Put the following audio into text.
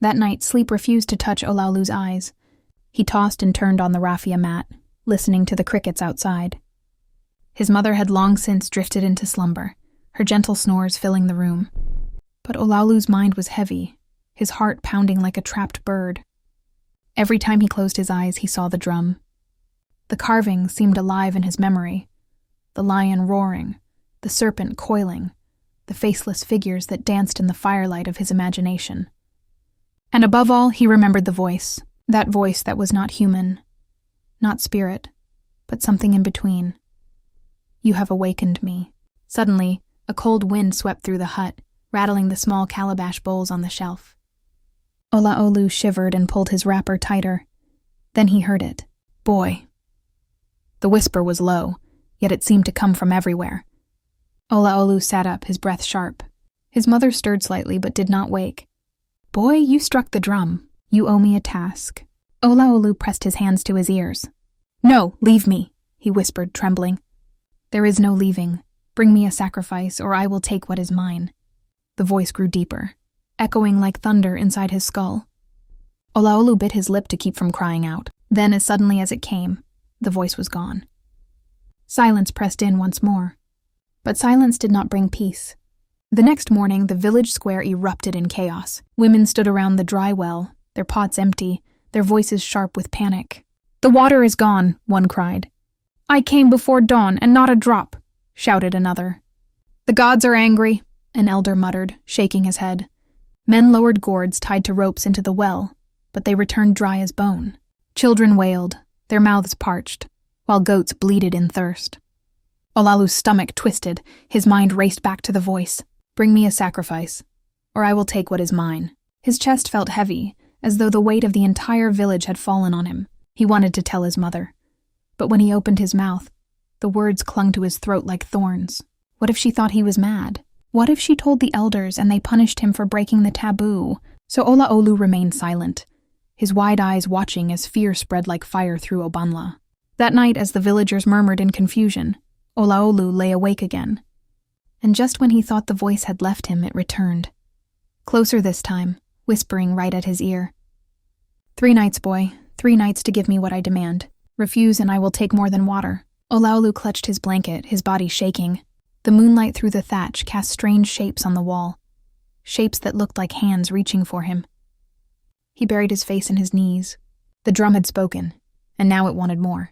That night, sleep refused to touch Olaolu's eyes. He tossed and turned on the raffia mat, listening to the crickets outside. His mother had long since drifted into slumber, her gentle snores filling the room. But Olaolu's mind was heavy, his heart pounding like a trapped bird. Every time he closed his eyes, he saw the drum. The carving seemed alive in his memory, the lion roaring, the serpent coiling, the faceless figures that danced in the firelight of his imagination. And above all, he remembered the voice, that voice that was not human, not spirit, but something in between. You have awakened me. Suddenly, a cold wind swept through the hut, rattling the small calabash bowls on the shelf. Olaolu shivered and pulled his wrapper tighter. Then he heard it. Boy. The whisper was low, yet it seemed to come from everywhere. Olaolu sat up, his breath sharp. His mother stirred slightly but did not wake. Boy, you struck the drum. You owe me a task. Olaolu pressed his hands to his ears. No, leave me, he whispered, trembling. There is no leaving. Bring me a sacrifice, or I will take what is mine. The voice grew deeper, echoing like thunder inside his skull. Olaolu bit his lip to keep from crying out. Then, as suddenly as it came, the voice was gone. Silence pressed in once more. But silence did not bring peace. The next morning, the village square erupted in chaos. Women stood around the dry well, their pots empty, their voices sharp with panic. The water is gone, one cried. I came before dawn, and not a drop, shouted another. The gods are angry, an elder muttered, shaking his head. Men lowered gourds tied to ropes into the well, but they returned dry as bone. Children wailed, their mouths parched, while goats bleated in thirst. Olaolu's stomach twisted, his mind raced back to the voice. Bring me a sacrifice, or I will take what is mine. His chest felt heavy, as though the weight of the entire village had fallen on him. He wanted to tell his mother. But when he opened his mouth, the words clung to his throat like thorns. What if she thought he was mad? What if she told the elders and they punished him for breaking the taboo? So Olaolu remained silent, his wide eyes watching as fear spread like fire through Obanla. That night, as the villagers murmured in confusion, Olaolu lay awake again. And just when he thought the voice had left him, it returned. Closer this time, whispering right at his ear. 3 nights, boy, 3 nights to give me what I demand. Refuse and I will take more than water. Olaolu clutched his blanket, his body shaking. The moonlight through the thatch cast strange shapes on the wall, shapes that looked like hands reaching for him. He buried his face in his knees. The drum had spoken, and now it wanted more.